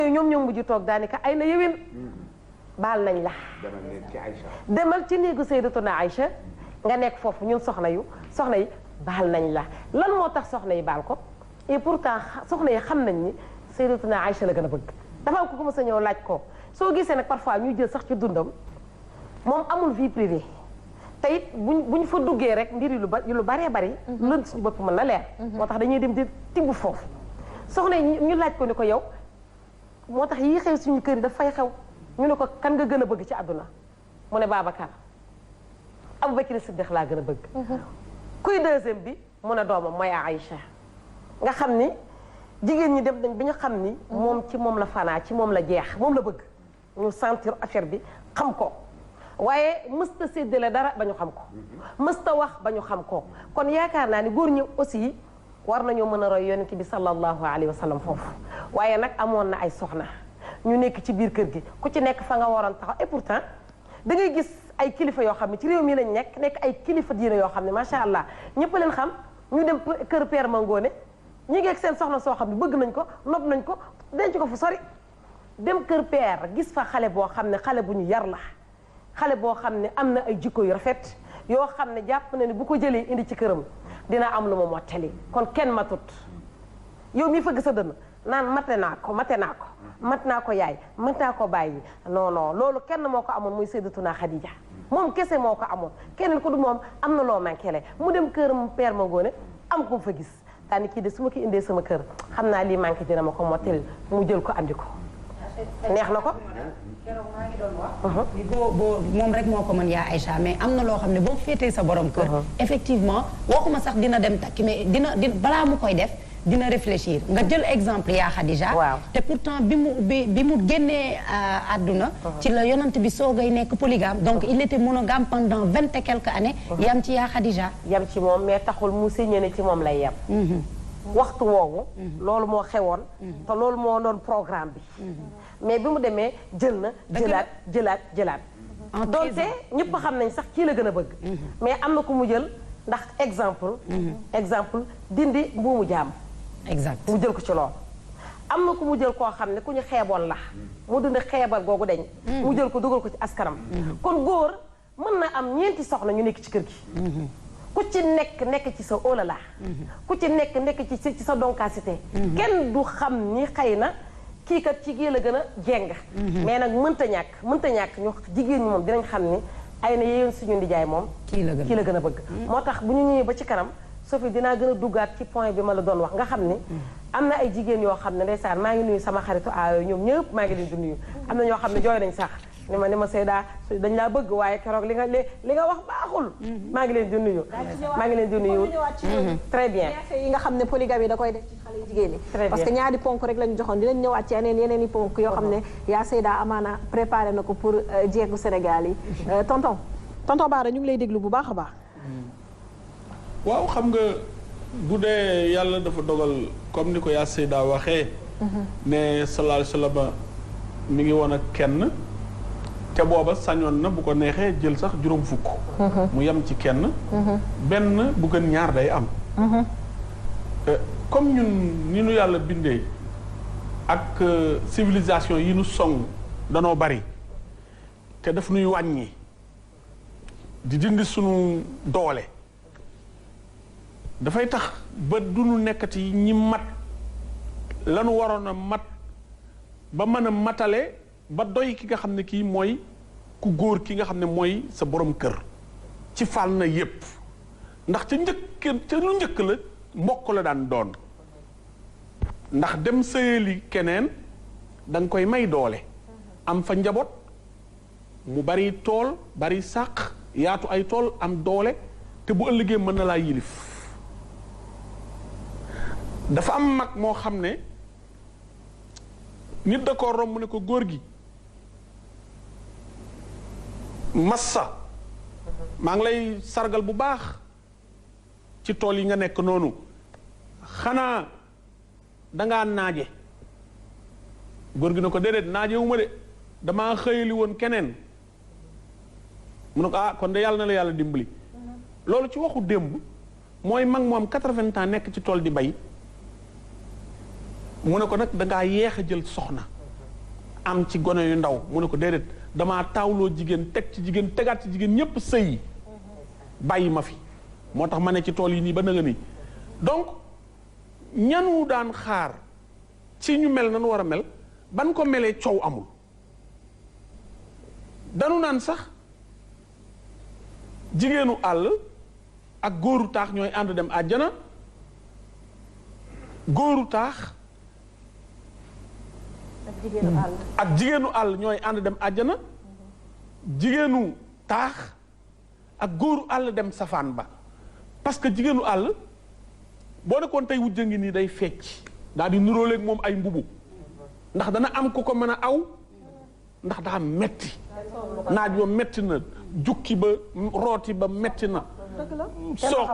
yi ñoom ñoo mujj toog daanaka ay na yewin baal nañ la demal ci néegu Sayyidatuna Aïcha nga nekk foofu ñun soxna yi baal nañ la lan moo tax soxna yi baal ko et pourtant soxna yi xam nañ ni Sayyidatuna Aïcha la gën a bëgg dafa am ko mës a ñëw laaj ko soo gisee nag parfois ñuy jël sax ci dundam moom amul vie privée te it buñ fa duggee rek mbir yu lu baree bari lën suñu bopp mën na leer moo tax dañuy dem di tibb foofu soxna yi ñu laaj ko ni ko yow moo tax yii xew suñu kër yi daf fay xew ñu ne ko kan nga gën a bëgg ci àdduna mu ne Babacar Abubakar Siddiq laa gën a bëgg kuy deuxième bi mu ne doomam mooy Aïcha nga xam ni jigéen ñi dem nañ bi ñu xam ni moom ci moom la fanaa ci moom la jeex moom la bëgg ñu sentir affaire bi xam ko waaye mësta séddale dara ba ñu xam ko mësta wax ba ñu xam ko kon yaakaar naa ni góor ñi aussi war nañoo mën a roy yonent bi sallallahu alayhi wa sallam foofu waaye nag amoon na ay soxna ñu nekk ci biir kër gi ku ci nekk fa nga waroon taxaw et pourtant da ngay gis ay kilifa yoo xam ne ci réew mi lañ nekk ay kilifa diine yoo xam ne macha allah ñëpp leen xam ñu dem kër Père Mangone ñi ngeeg seen soxna soo xam ne bëgg nañ ko nopp nañ ko denc ko fu sori dem kër Père gis fa xale boo xam ne xale bu ñu yar la xale boo xam ne am na ay jikko yu rafet yoo xam ne jàpp na ne bu ko jëlee indi ci këram dina am lu ma mottali kon kenn matut yow mi fëgg sa dënn naan mate naa ko mat naa ko yaay mat naa ko bàyyi non non loolu kenn moo ko amoon muy Sayyidatuna Khadija moom kese moo ko amoon keneen ko du moom am na loo manqué mu dem këram Père Mangone am ko fa gis daani kii de su ma ko indee sama kër xam naa lii manqué dina ma ko mottali mu jël ko andi ko neex na ko keroog maa ngi doon wax boo moom rek moo ko mën yaa Aïcha mais am na loo xam ne boo féetee sa borom kër effectivement waxuma sax dina dem takki mais dina balaa mu koy def dina réfléchir nga jël exemple yaa Khadija te pourtant bi mu génnee àdduna ci la yonent bi soogay nekk polygame donc il était monogame pendant 20 et quelques années yam ci yaa Khadija yam ci moom mais taxul mu signé ne ci moom lay yem waxtu woowu loolu moo xewoon te loolu moo doon programme bi mais bi mu demee jël na jëlaat doonte ñëpp xam nañ sax kii la gën a bëgg mais am na ku mu jël ndax exemple dindi mbuumu jaam exact mu jël ko ci loolu am na ku mu jël koo xam ne ku ñu xeeboon la mu dindi xeebal googu deñ mu jël ko dugal ko ci askanam kon góor mën na am ñeenti soxna ñu nekk ci kër gi ku ci nekk ci sa olala ku ci nekk ci sa doncacité kenn du xam ni xëy na kii kat ci gii la gën a jeng mais nag mënta ñàkk ñu jigéen ñi moom dinañ xam ni ay na yéen suñu ndijaay moom kii la gën a bëgg moo tax bu ñu ñëwee ba ci kanam Sophie dinaa gën a duggaat ci point bi ma la doon wax nga xam ni am na ay jigéen yoo xam ne ndeysaan maa ngi nuyu sama xaritu aayoo ñoom ñëpp maa ngi leen di nuyu am na ñoo xam ne jooy nañ sax ni ma Seyda dañ laa bëgg waaye keroog li nga wax baaxul maa ngi leen di nuyu très bien yi nga xam ne polygamie da koy def ci xale jigéen ñi parce que ñaari ponk rek lañu joxoon dinañ ñëwaat ci yeneen i ponk yoo xam ne yaa Seyda amaana préparé na ko pour jeegu Sénégal yi tonton Bara ñu ngi lay déglu bu baax a baax waaw xam nga bu dee yàlla dafa dogal comme ni ko yaa Seyda waxee ne sallallahu alayhi wa sallam mi ngi woon ak kenn te booba sañoon na bu ko neexee jël sax juróom fukk mu yem ci kenn benn bu gën ñaar day am comme ñun ni nu yàlla bindee ak civilisation yi nu song danoo bari te daf nuy wàññi di dindi sunu doole dafay tax ba du nu nekkati ñi mat lanu waroon a mat ba mën a matale ba doy ki nga xam ne kii mooy ku góor ki nga xam ne mooy sa borom kër ci fànn na yépp ndax ca lu njëkk la mbokk la daan doon ndax dem sëyali keneen da nga koy may doole am fa njaboot mu bari tool bari sàq yaatu ay tool am doole te bu ëllëgee mën na laa yilif dafa am mag moo xam ne nit da ko romb ne ko góor gi massa maa ngi lay sargal bu baax ci tool yi nga nekk noonu xanaa dangaa naaje góor gi ne ko déedéet naaje wu ma de damaa xëyali woon keneen mu ne ko ah kon de yàlla na la yàlla dimbali loolu ci waxu démb mooy mag moom 80 ans nekk ci tool di bay mu ne ko nag dangaa yeex a jël soxna am ci gone yu ndaw mu ne ko déedéet damaa taawloo jigéen teg ci jigéen tegaat ci jigéen ñëpp sëy bàyyi ma fi moo tax ma ne ci tool yi nii ba nga nii donc ñanu daan xaar ci ñu mel nanu war a mel ban ko melee coow amul danu naan sax jigéenu àll ak góoru taax ñooy ànd dem àjjana góoru taax ak jigéenu àll ñooy ànd dem àjjana jigéenu taax ak góoru àll dem safaan ba parce que jigéenu àll boo nekkoon tey wujja ngi nii day fecc daal di nuróoleeg moom ay mbubu ndax dana am ku ko mën a aw ndax daa metti naaj ba metti na jukki ba rooti ba metti na soq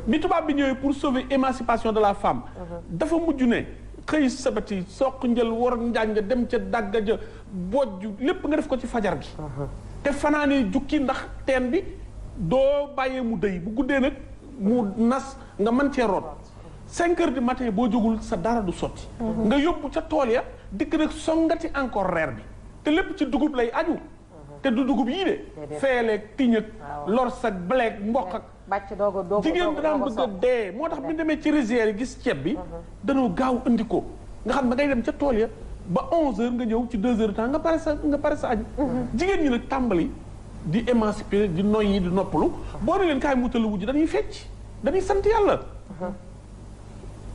bi tubaab bi ñëwee pour sauver émancipation de la femme dafa mujj ne xëy sabati soq njël war njànja dem ca dàgga ja bojj lépp nga def ko ci fajar gi te fanaanee jukki ndax teen bi doo bàyyee mu dëy bu guddee nag mu nas nga mën cee root 5 heures du matin boo jógul sa dara du sotti nga yóbbu ca tool ya dikk nag songati encore reer bi te lépp ci dugub lay aju te du dugub yii de feeleeg tiñëg lors ak bleeg mboq ak jigéen daan bëgg a dee moo tax bi demee ci rizières yi gis ceeb bi danoo gaaw andi ko nga xam ne ngay dem ca tool ya ba 11 heures nga ñëw ci 2 heures de temps nga pare sa añ jigéen ñi nag tàmbali di émanciper di noyyi di noppalu boo ne leen kaay mutalu wujj dañuy fecc dañuy sant yàlla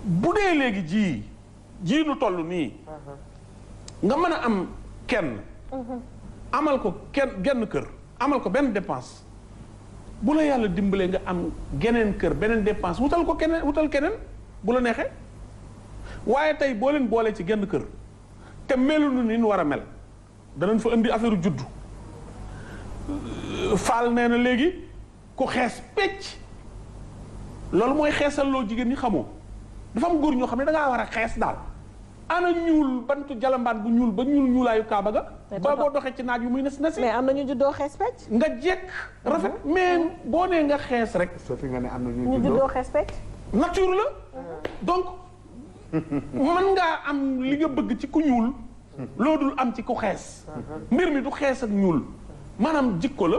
bu dee léegi ji nu toll nii nga mën a am kenn amal ko genn kër amal ko benn dépense bu la yàlla dimbalee nga am geneen kër beneen dépense wutal keneen bu la neexee waaye tey boo leen boolee ci genn kër te melunu ni ñu war a mel danañ fa indi affaire juddu faal nee na léegi ku xees pecc loolu mooy xeesal loo jigéen ñi xamoo dafa am góor ñoo xam ne da ngaa war a xees daal ana ñuul bantu jalambaan bu ñuul ba ñuulaayu kaaba ga ba boo doxee ci naaj yu muy nes nesi mais am na ñu juddoo xees pecc nga jekk rafet mais boo nee nga xees rek soo fi nga ne am na ñu juddoo xees pecc nature la donc mën ngaa am li nga bëgg ci ku ñuul loo dul am ci ku xees mbir mi du xees ak ñuul maanaam jikko la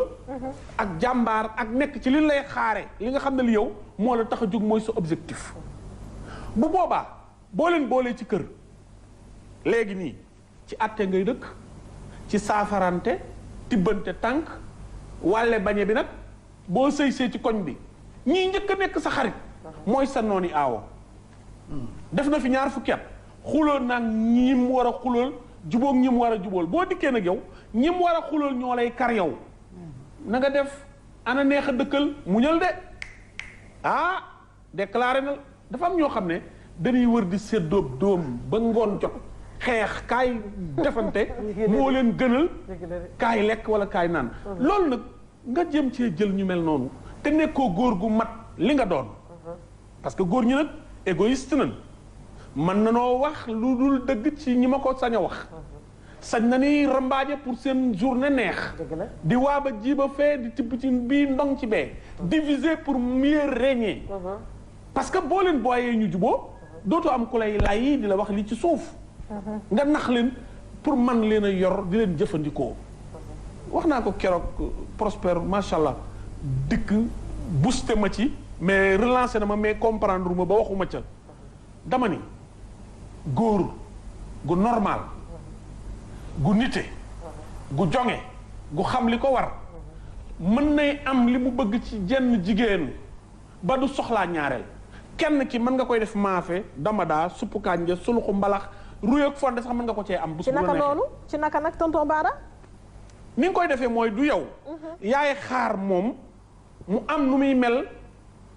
ak jàmbaar ak nekk ci li lay xaare li nga xam ne li yow moo la tax a jóg mooy sa objectif bu boobaa boo leen boolee ci kër léegi nii ci àtte ngay dëkk ci saafarante tibbante tànk wàlle bañe bi nag boo sëy ci koñ bi ñii njëkk a nekk sa xarit mooy sa nooni aawo def na fi 2 fukki at xulool nag ñim war a xulool jubóog ñim war a jubóol boo dikkee nag yow ñim war a xulool ñoo lay kar yow na nga def ana neex a dëkkal muñal de déclaré na dafa am ñoo xam ne dañuy wër di séddóob doom ba ngoon jot xeex kaay defante moo leen gënal kaay lekk wala kaay naan loolu nag nga jëm cee jël ñu mel noonu te nekkoo góor gu mat li nga doon parce que góor ñi nag égoïste nañ mën na noo wax lu dul dëgg ci ñi ma ko sañ a wax sañ na ni rambaaje pour seen journée neex di waaba jiiba fee di tibb ci bii ndong ci bee diviser pour mieux régner parce que boo leen booyee ñu juboo dootoo am ku lay lay di la wax li ci suuf nga nax leen pour man leen a yor di leen jëfandikoo wax naa ko keroog Prospère macha allah dikk boosté ma ci mais relancé na ma mais comprendre ma ba waxuma ca dama ni góor gu normal gu nite gu jonge gu xam li ko war mën nay am li mu bëgg ci jenn jigéen ba du soxlaa ñaareel kenn ki mën nga koy def maafe damadaa suppu kànja suluxu mbalax ruy ak fonde sax mën nga ko cee am. ci naka noonu ci naka nag tonton Bara. ni nga koy defee mooy du yow. yaay xaar moom mu am nu muy mel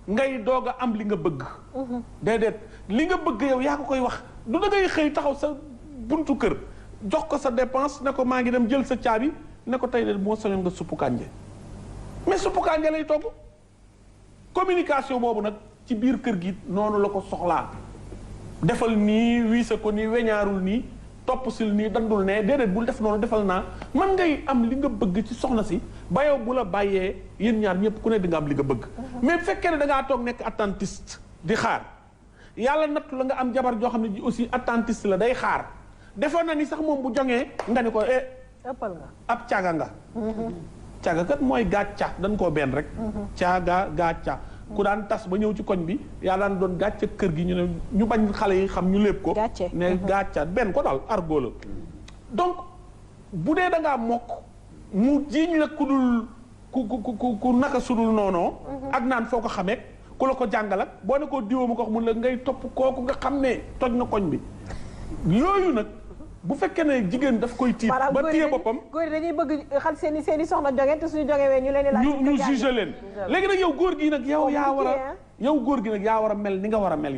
ngay doog a am li nga bëgg. déedéet li nga bëgg yow yaa ko koy wax du da ngay xëy taxaw sa buntu kër jox ko sa dépense ne ko maa ngi dem jël sa caabi ne ko tey de moo sañoon nga suppu kànja mais suppu kànja lay togg communication boobu nag ci biir kër gi noonu la ko soxlaa. defal nii wiisa ko nii weñaarul nii topp sil nii dandul ne déedéet bul def noonu defal naa man ngay am li nga bëgg ci soxna si ba yow bu la bàyyee yéen ñaar ñëpp ku ne di nga am li nga bëgg mais bu fekkee ne da ngaa toog nekk attentiste di xaar yàlla nattu la nga am jabar joo xam ne ji aussi attentiste la day xaar defoon na ni sax moom bu jongee nga ni ko ëppal nga ab caaga nga caaga kat mooy gàcca dañ koo benn rek caaga gàcca ku daan tas ba ñëw ci koñ bi yaa daan doon gàcca kër gi ñu ne ñu bañ xale yi xam ñu lépp ko ne gàcca benn ko daal argot la donc bu dee da ngaa mokk mu jiiñ la ku dul ku naka sudul noonoo ak naan foo ko xamee ku la ko jàngal ak boo ne koo diwoo ma ko wax mun la ngay topp kooku nga xam ne toj na koñ bi yooyu nag bu fekkee ne jigéen daf koy tiit ba téye boppam góor yi dañuy bëgg xal seen i soxna joge te suñu jogewee ñu leen di laaj ñu jugé leen léegi nag yow góor gi nag yow yaa war a yow góor gi nag yaa war a mel ni nga war a mel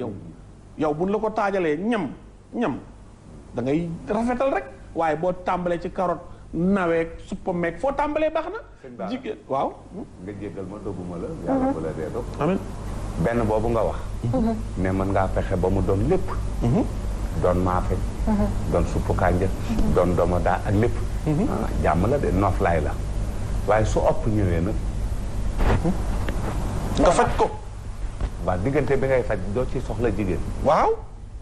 yow buñ la ko taajalee ñam da ngay rafetal rek waaye boo tàmbalee ci carotte naweeg suppameeg foo tàmbalee baax na jigéen waaw nga jéggal ma doguma la yàlla bu la dee dog amiin benn boobu nga wax ne mën ngaa fexe ba mu doon lépp doon maafe doon suppu kànja doon domoda ak lépp jàmm la de noflaay la waaye su opp ñëwee nag nga faj ko waaw diggante bi ngay faj doo ci soxla jigéen waaw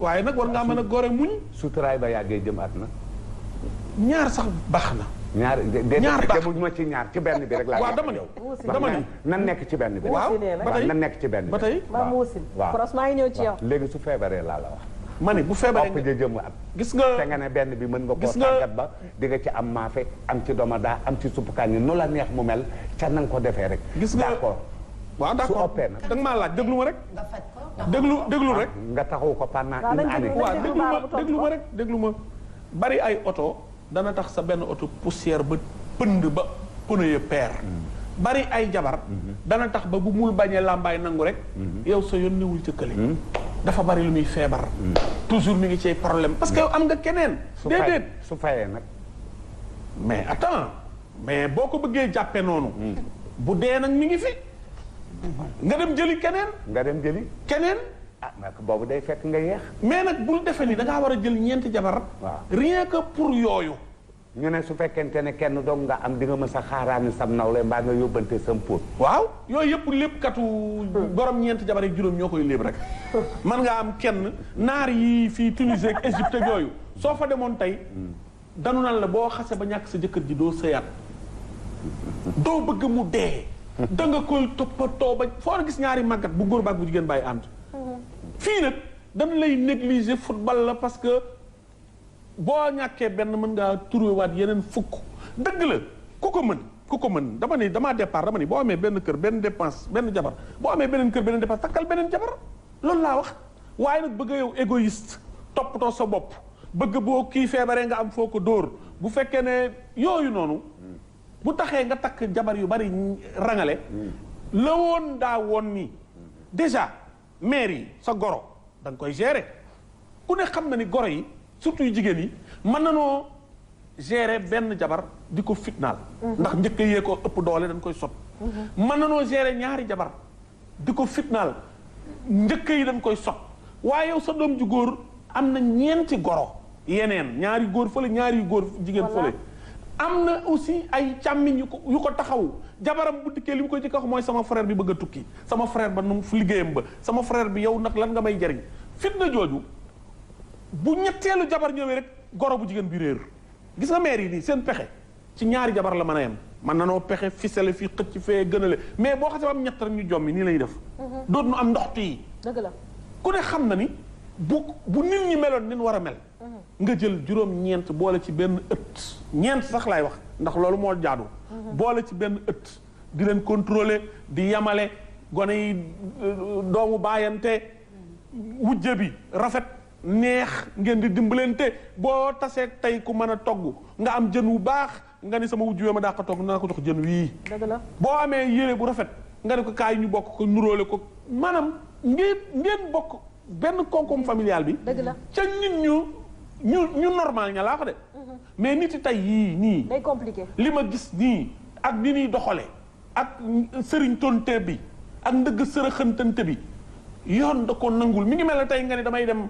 waaye nag war ngaa mën a góore muñ suturaay ba yàggee jëm at na ñaar sax baax na ñaar demuñ ma ci ñaar ci benn bi rek laa waaw dama ni nan nekk ci benn bi waaw nan nekk ci benn bi ba tey waaw Pros maa ngi ñëw ci yow léegi su feebaree laa la wax ma ne bu feebaree opp ja jëm at gis nga te nga ne benn bi mën nga koo tàggat ba di nga ci am maafe am ci domoda am ci suppu kànja nu la neex mu mel ca na nga ko defee rek gis nga d'accord waaw d'accord su oppee nag da nga maa laaj déglu ma rek nga faj ko déglu rek nga taxaw ko pendant une année waaw déglu ma rek déglu ma bari ay oto dana tax sa benn oto poussière ba pënd ba pneu ya peer bari ay jabar dana tax ba bu mul bañee làmbaay nangu rek yow sa yoon newul ca kële dafa bari lu muy feebar toujours mi ngi ci problème parce que yow am nga keneen déedéet su fayee nag mais attends mais boo ko bëggee jàppe noonu bu dee nag mi ngi fi nga dem jëli keneen nga dem jëli keneen ah nag boobu day fekk nga yeex mais nag bul defe ni da ngaa war a jël ñeenti jabar waaw rien que pour yooyu ñu ne su fekkente ne kenn doog nga am di nga mës a xaaraani sam nawle mbaa nga yóbbante sam póot waaw yooyu yëpp lépp katu borom ñeenti jabar ak juróom ñoo koy léeb rek man nga am kenn naar yi fii Tunisie ak Égypte ak yooyu soo fa demoon tey danu nan la boo xase ba ñàkk sa jëkkër ji doo sëyaat doo bëgg mu dee da nga koy toppatoo ba foo gis ñaari màggat bu góor baak bu jigéen bàyyi ànd fii nag dañ lay négliger football la parce que boo ñàkkee benn mën ngaa turuwaat yeneen fukk dëgg la ku ko mën damaa départ dama ni boo amee benn kër benn dépense benn jabar boo amee beneen kër beneen dépense takkal beneen jabar loolu laa wax waaye nag bëgg yow égoïste toppatoo sa bopp bëgg boo kii feebaree nga am foo ko dóor bu fekkee ne yooyu noonu bu taxee nga takk jabar yu bari rangale la woon daa woon ni déjà mère yi sa goro da nga koy gérer ku ne xam na ni goro yi surtout yu jigéen yi mën nanoo gérer benn jabar di ko fitnaal ndax njëkk yee ko ëpp doole dañ koy sot mën nanoo gérer ñaari jabar di ko fitnaal njëkk yi dañ koy sot waaye yow sa doom ju góor am na ñeenti goro yeneen ñaari góor fële ñaari góor jigéen fële am na aussi ay càmmiñ yu ko taxaw jabaram bu dikkee li mu koy jëkk wax mooy sama frère bi bëgg a tukki sama frère ba nu fu liggéeyam ba sama frère bi yow nag lan nga may jariñ fitna jooju bu ñetteelu jabar ñëwee rek goro bu jigéen bi réer gis nga maire yi nii seen pexe ci ñaari jabar la mën a yem man nanoo pexe fisale fii xëcc fee gënale mais boo xasee ba am ñett rek ñu jommi nii lañuy def doot nu am ndoxtu yi dëgg la ku ne xam na ni bu nit ñi meloon nin war a mel nga jël juróom-ñeent boole ci benn ëtt ñeent sax laay wax ndax loolu moo jaadu boole ci benn ëtt di leen contrôler di yamale gone yi doomu baayante wujje bi rafet neex ngeen di dimbalante boo tasee tey ku mën a togg nga am jën wu baax nga ni sama wujju wee ma daa ko togg naa ko jox jën wii dëgg la boo amee yére bu rafet nga ne ko kaay ñu bokk ko nuróole ko maanaam ngeen bokk benn koom-koom familial bi dëgg la ca nit ñu normal ña laa ko de mais nit yi tey yii nii day compliqué li ma gis nii ak ni ñuy doxale ak sëriñ tonte bi ak ndëgg sërëxëntante bi yoon da ko nangul mi ngi mel ne tey nga ne damay dem